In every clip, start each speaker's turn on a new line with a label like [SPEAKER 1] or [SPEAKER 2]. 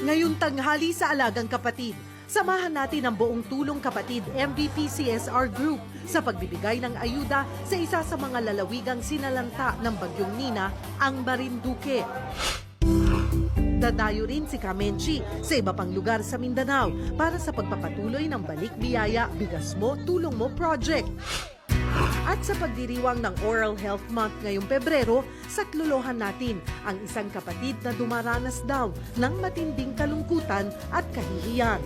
[SPEAKER 1] Ngayong tanghali sa Alagang Kapatid, samahan natin ang buong Tulong Kapatid MVP CSR Group sa pagbibigay ng ayuda sa isa sa mga lalawigang sinalanta ng Bagyong Nina, ang Marinduque. Dadayo rin si Kamenchi sa iba pang lugar sa Mindanao para sa pagpapatuloy ng Balik Biyaya, Bigas Mo, Tulong Mo Project. At sa pagdiriwang ng Oral Health Month ngayong Pebrero, saklolohan natin ang isang kapatid na dumaranas daw ng matinding kalungkutan at kahihiyan.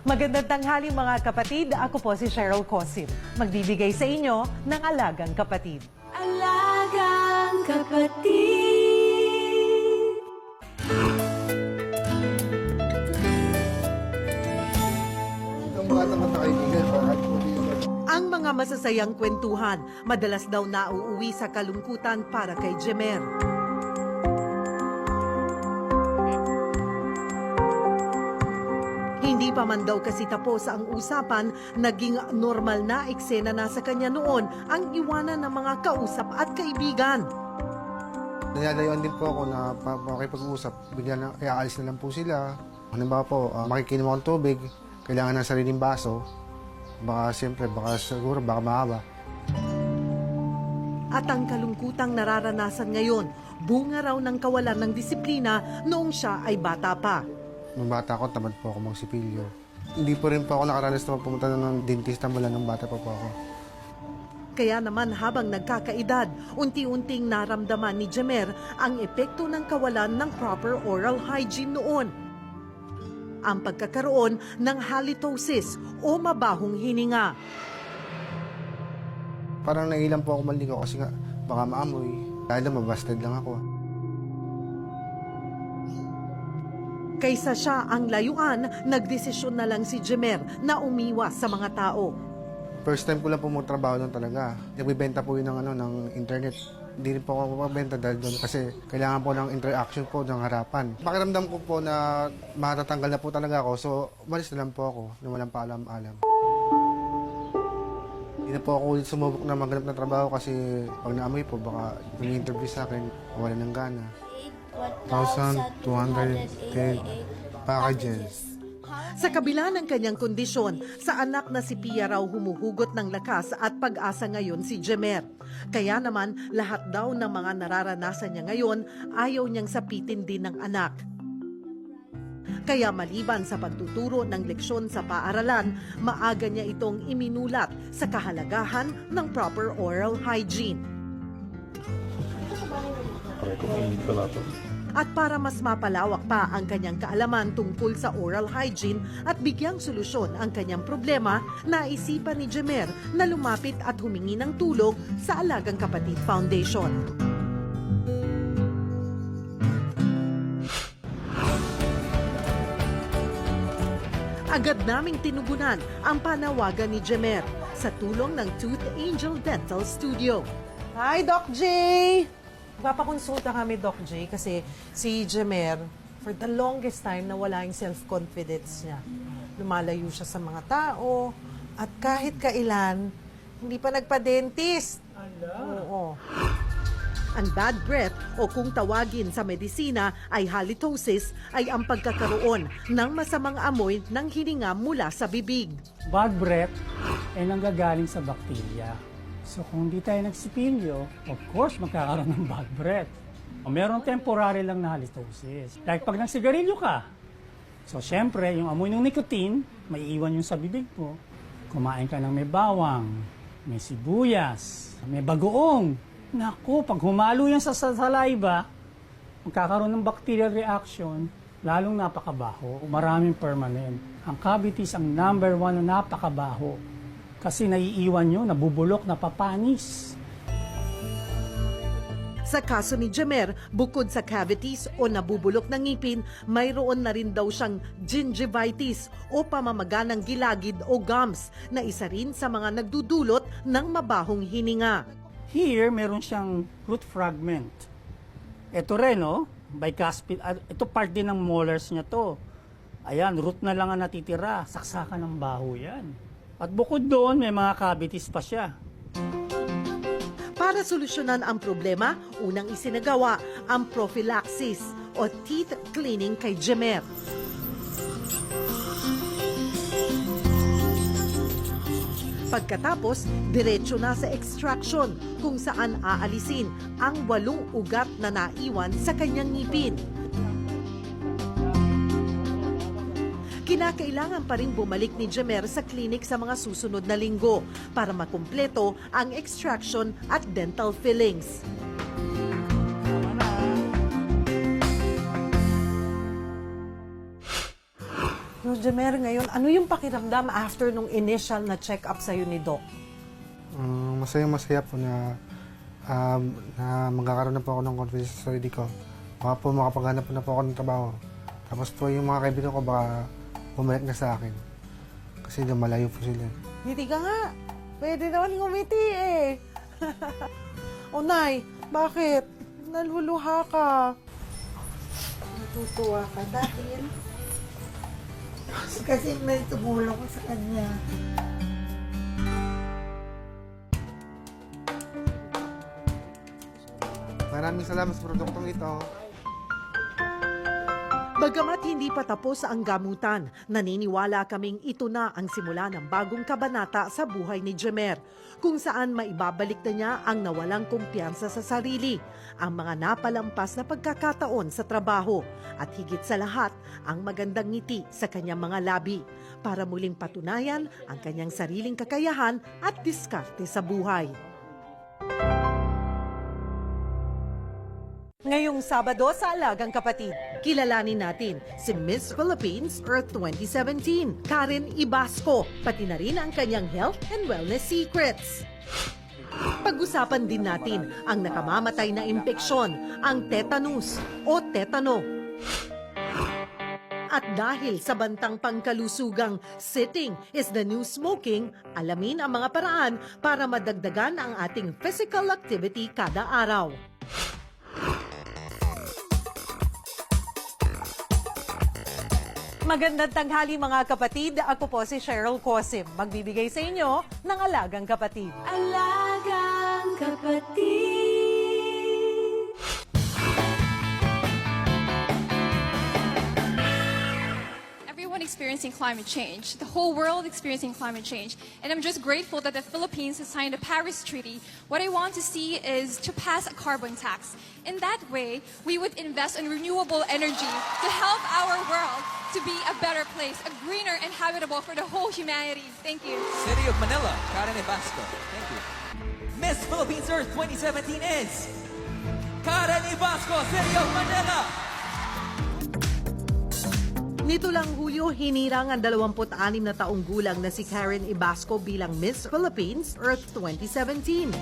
[SPEAKER 1] Magandang tanghali mga kapatid, ako po si Cheryl Cosim. Magbibigay sa inyo ng Alagang Kapatid.
[SPEAKER 2] Alagang Kapatid.
[SPEAKER 1] Ang mga masasayang kwentuhan, madalas daw nauuwi sa kalungkutan para kay Jemer. Hindi pa man daw kasi tapos ang usapan, naging normal na eksena na sa kanya noon ang iwanan ng mga kausap at kaibigan.
[SPEAKER 3] Nilalayuan din po ako na makipag-usap. Bigla na, aalis na lang po sila. Halimbawa po, makikinom akong tubig, kailangan ng sariling baso. Baka siyempre, baka mahaba.
[SPEAKER 1] At ang kalungkutang nararanasan ngayon, bunga raw ng kawalan ng disiplina noong siya ay bata pa.
[SPEAKER 3] Nung bata ako, tamad po ako magsipilyo. Hindi po rin po ako nakaranas na pumunta ng dentista mula nung bata pa po ako.
[SPEAKER 1] Kaya naman habang nagkakaedad, unti-unting naramdaman ni Jemer ang epekto ng kawalan ng proper oral hygiene noon. Ang pagkakaroon ng halitosis o mabahong hininga.
[SPEAKER 3] Parang nailan po ako maligo kasi nga baka maamoy. Dahil mabasted lang ako.
[SPEAKER 1] Kaysa siya ang layuan, nagdesisyon na lang si Jemer na umiwas sa mga tao.
[SPEAKER 3] First time ko lang po magtrabaho doon talaga. Nagbibenta po yun ng internet. Hindi rin po ako mabenta dahil doon kasi kailangan po ng interaction po ng harapan. Pakiramdam ko po na matatanggal na po talaga ako, so umalis na lang po ako na walang paalam-alam. Hindi na po ako ulit sumubok na maghanap ng trabaho kasi pag naamoy po, baka mag-interview sa akin, wala ng gana. 1,210 packages.
[SPEAKER 1] Sa kabila ng kanyang kondisyon, sa anak na si Pia raw humuhugot ng lakas at pag-asa ngayon si Jemer. Kaya naman, lahat daw ng mga nararanasan niya ngayon, ayaw niyang sapitin din ng anak. Kaya maliban sa pagtuturo ng leksyon sa paaralan, maaga niya itong iminulat sa kahalagahan ng proper oral hygiene. At para mas mapalawak pa ang kanyang kaalaman tungkol sa oral hygiene at bigyang solusyon ang kanyang problema, naisipan ni Jemer na lumapit at humingi ng tulong sa Alagang Kapatid Foundation. Agad naming tinugunan ang panawagan ni Jemer sa tulong ng Tooth Angel Dental Studio. Hi, Doc J! Papakonsulta kami, Doc J, kasi si Jemer, for the longest time, nawala yung self-confidence niya. Lumalayo siya sa mga tao, at kahit kailan, hindi pa nagpa-dentist. Oo. Ang bad breath, o kung tawagin sa medisina ay halitosis, ay ang pagkakaroon ng masamang amoy ng hininga mula sa bibig.
[SPEAKER 4] Bad breath ay nanggagaling sa bakterya. So kung hindi tayo nagsipilyo, of course magkakaroon ng bad breath. O meron temporary lang na halitosis. Like pag nagsigarilyo ka, so syempre yung amoy ng nicotine, may iwan yung sa bibig mo. Kumain ka ng may bawang, may sibuyas, may bagoong. Naku, pag humalo yan sa saliva, magkakaroon ng bacterial reaction, lalong napakabaho, maraming permanent. Ang cavities ang number 1 na napakabaho. Kasi naiiwan nyo, nabubulok, napapanis.
[SPEAKER 1] Sa kaso ni Jemer, bukod sa cavities o nabubulok ng ngipin, mayroon na rin daw siyang gingivitis o pamamaga ng gilagid o gums na isa rin sa mga nagdudulot ng mabahong hininga.
[SPEAKER 4] Here, meron siyang root fragment. Ito rin, bicuspid. Ito part din ng molars niya to. Ayan, root na lang ang natitira. Saksakan ng baho yan. At bukod doon, may mga cavities pa siya.
[SPEAKER 1] Para solusyonan ang problema, unang isinagawa ang prophylaxis o teeth cleaning kay Jemer. Pagkatapos, diretso na sa extraction kung saan aalisin ang 8 ugat na naiwan sa kanyang ngipin. Kinakailangan pa rin bumalik ni Jemer sa klinik sa mga susunod na linggo para makumpleto ang extraction at dental fillings. No, Jemer, ngayon, ano yung pakiramdam after nung initial na check-up sa'yo ni Doc?
[SPEAKER 3] Masaya po na magkakaroon na po ako ng confidence sa sarili ko. Baka po makapaghanap na po ako ng trabaho. Tapos po yung mga kaibigan ko baka bumalik na sa akin. Kasi malayo po sila.
[SPEAKER 1] Ngiti ka nga. Pwede naman ngumiti eh. O Nay, bakit? Naluluha ka.
[SPEAKER 5] Natutuwa ka dahil kasi may tumulong ko sa kanya.
[SPEAKER 3] Maraming salamat sa produktong ito.
[SPEAKER 1] Bagamat hindi pa tapos ang gamutan, naniniwala kaming ito na ang simula ng bagong kabanata sa buhay ni Jemer, kung saan maibabalik na niya ang nawalang kumpiyansa sa sarili, ang mga napalampas na pagkakataon sa trabaho, at higit sa lahat, ang magandang ngiti sa kanyang mga labi, para muling patunayan ang kanyang sariling kakayahan at diskarte sa buhay. Ngayong Sabado sa Alagang Kapatid, kilalanin natin si Miss Philippines Earth 2017, Karen Ibasco, pati na rin ang kanyang health and wellness secrets. Pag-usapan din natin ang nakamamatay na impeksyon, ang tetanus o tetano. At dahil sa bantang pangkalusugang sitting is the new smoking, alamin ang mga paraan para madagdagan ang ating physical activity kada araw. Magandang tanghali mga kapatid. Ako po si Cheryl Cosim. Magbibigay sa inyo ng Alagang Kapatid.
[SPEAKER 2] Alagang kapatid.
[SPEAKER 6] Everyone experiencing climate change, the whole world experiencing climate change. And I'm just grateful that the Philippines has signed the Paris Treaty. What I want to see is to pass a carbon tax. In that way, we would invest in renewable energy to help our world to be a better place, a greener and habitable for the whole humanity. Thank you.
[SPEAKER 7] City of Manila, Karen Ibasco. Thank you. Miss Philippines Earth 2017 is Karen Ibasco, City of Manila.
[SPEAKER 1] Nito lang Hulyo, hinirang ang 26 na taong gulang na si Karen Ibasco bilang Miss Philippines Earth 2017.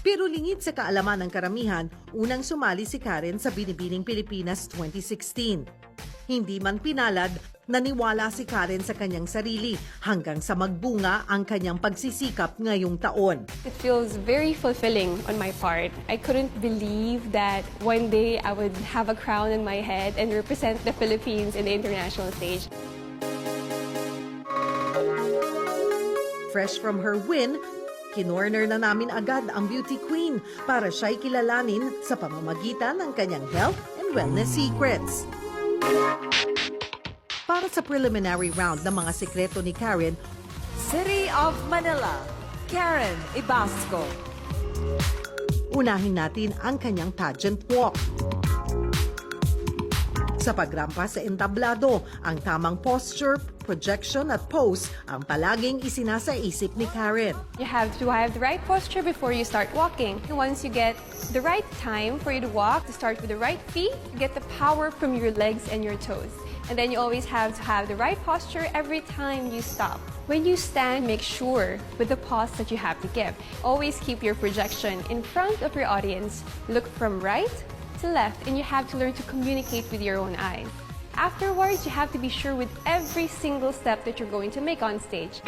[SPEAKER 1] Pero lingid sa kaalaman ng karamihan, unang sumali si Karen sa Binibining Pilipinas 2016. Hindi man pinalad, naniwala si Karen sa kanyang sarili hanggang sa magbunga ang kanyang pagsisikap ngayong taon.
[SPEAKER 8] It feels very fulfilling on my part. I couldn't believe that one day I would have a crown on my head and represent the Philippines in the international stage.
[SPEAKER 1] Fresh from her win, kinorner na namin agad ang beauty queen para siya'y kilalanin sa pamamagitan ng kanyang health and wellness secrets. Para sa preliminary round ng mga sekreto ni Karen,
[SPEAKER 9] City of Manila, Karen Ibasco.
[SPEAKER 1] unahin natin ang kanyang pageant walk. Sa pagrampa sa entablado, ang tamang posture, projection at pose ang palaging isinasaisip ni Karen.
[SPEAKER 8] You have to have the right posture before you start walking. Once you get the right time for you to walk, to start with the right feet, you get the power from your legs and your toes. And then you always have to have the right posture every time you stop. When you stand, make sure with the pause that you have to give. Always keep your projection in front of your audience. Look from right to left, and you have to learn to communicate with your own eyes. Afterwards, you have to be sure with every single step that you're going to make on stage.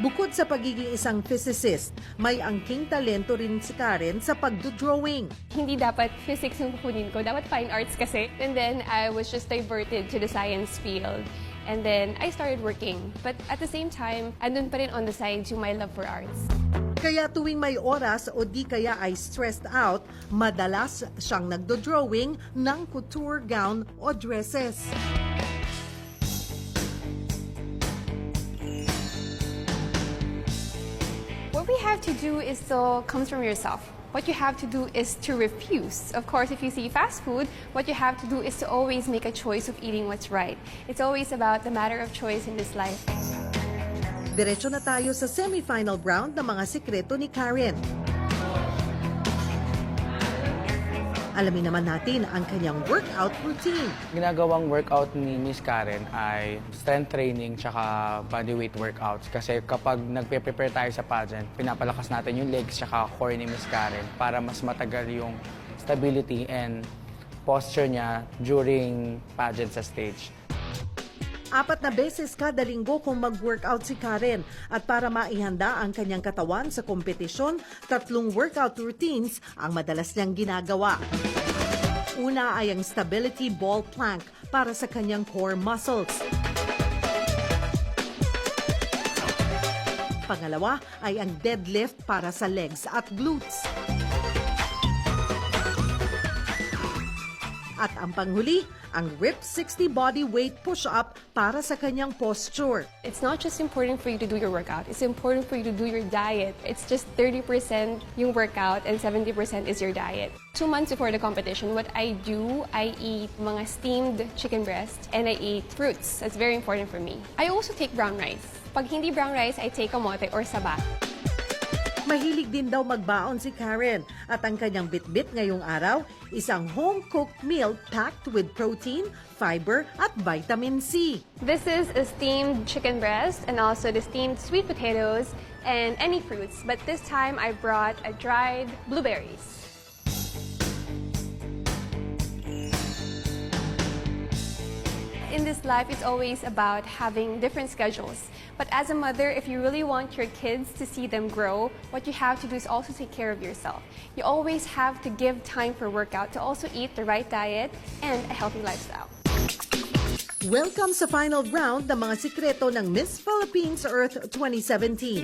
[SPEAKER 1] Bukod sa pagiging isang physicist, may angking talento rin si Karen sa pagdodrawing.
[SPEAKER 8] Hindi dapat physics yung kukunin ko, dapat fine arts kasi. And then I was just diverted to the science field. And then I started working. But at the same time, andun pa rin on the side to my love for arts.
[SPEAKER 1] Kaya tuwing may oras o di kaya ay stressed out, madalas siyang nagdo-drawing ng couture gown o dresses.
[SPEAKER 8] What we have to do is still comes from yourself. What you have to do is to refuse. Of course, if you see fast food, what you have to do is to always make a choice of eating what's right. It's always about the matter of choice in this life.
[SPEAKER 1] Diretso na tayo sa semi-final round ng mga sikreto ni Karen. Alamin naman natin ang kanyang workout routine.
[SPEAKER 10] Ginagawang workout ni Miss Karen ay strength training tsaka bodyweight workouts. Kasi kapag nagpe-prepare tayo sa pageant, pinapalakas natin yung legs tsaka core ni Miss Karen para mas matagal yung stability and posture niya during pageant sa stage.
[SPEAKER 1] 4 na beses kada linggo kung mag-workout si Karen. At para maihanda ang kanyang katawan sa kompetisyon, 3 workout routines ang madalas niyang ginagawa. Una ay ang stability ball plank para sa kanyang core muscles. Pangalawa ay ang deadlift para sa legs at glutes. At ang panghuli, ang RIP 60 body weight push-up para sa kanyang posture.
[SPEAKER 8] It's not just important for you to do your workout. It's important for you to do your diet. It's just 30% yung workout and 70% is your diet. 2 months before the competition, what I do, I eat mga steamed chicken breast and I eat fruits. That's very important for me. I also take brown rice. Pag hindi brown rice, I take kamote or saba.
[SPEAKER 1] Mahilig din daw magbaon si Karen at ang kanyang bitbit ngayong araw, isang home-cooked meal packed with protein, fiber at vitamin C.
[SPEAKER 8] This is a steamed chicken breast and also the steamed sweet potatoes and any fruits. But this time I brought a dried blueberries. In this life, it's always about having different schedules. But as a mother, if you really want your kids to see them grow, what you have to do is also take care of yourself. You always have to give time for workout, to also eat the right diet and a healthy lifestyle.
[SPEAKER 1] Welcome sa final round ng mga sikreto ng Miss Philippines Earth 2017.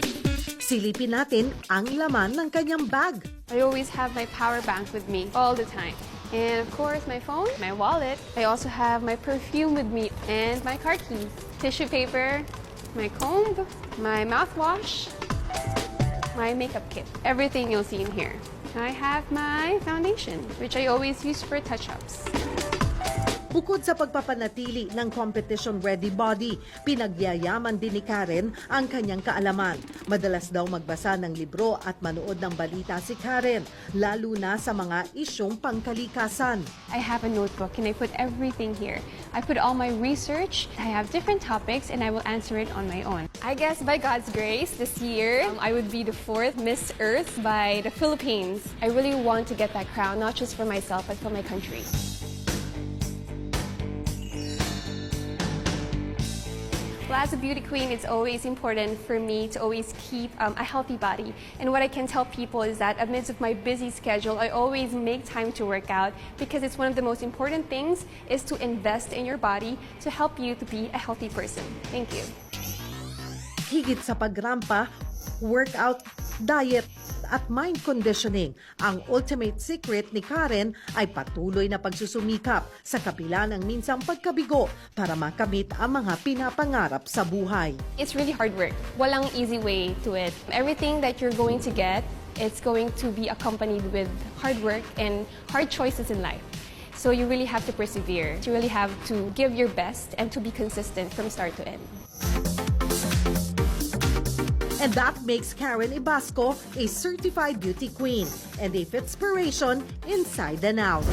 [SPEAKER 1] Silipin natin ang laman ng kanyang bag.
[SPEAKER 8] I always have my power bank with me all the time. And of course, my phone, my wallet. I also have my perfume with me and my car keys, tissue paper, my comb, my mouthwash, my makeup kit. Everything you'll see in here. I have my foundation, which I always use for touch-ups.
[SPEAKER 1] Bukod sa pagpapanatili ng competition-ready body, pinagyayaman din ni Karen ang kanyang kaalaman. Madalas daw magbasa ng libro at manood ng balita si Karen, lalo na sa mga isyong pangkalikasan.
[SPEAKER 8] I have a notebook and I put everything here. I put all my research. I have different topics and I will answer it on my own. I guess by God's grace, this year, I would be the 4th Miss Earth by the Philippines. I really want to get that crown, not just for myself, but for my country. Well, as a beauty queen, it's always important for me to always keep a healthy body. And what I can tell people is that amidst of my busy schedule, I always make time to work out because it's one of the most important things is to invest in your body to help you to be a healthy person. Thank you.
[SPEAKER 1] Higit sa pagrampa, workout, diet, at mind conditioning, ang ultimate secret ni Karen ay patuloy na pagsusumikap sa kabila ng minsang pagkabigo para makamit ang mga pinapangarap sa buhay.
[SPEAKER 8] It's really hard work. Walang easy way to it. Everything that you're going to get, it's going to be accompanied with hard work and hard choices in life. So you really have to persevere. You really have to give your best and to be consistent from start to end.
[SPEAKER 1] And that makes Karen Ibasco a certified beauty queen and a inspiration inside and out.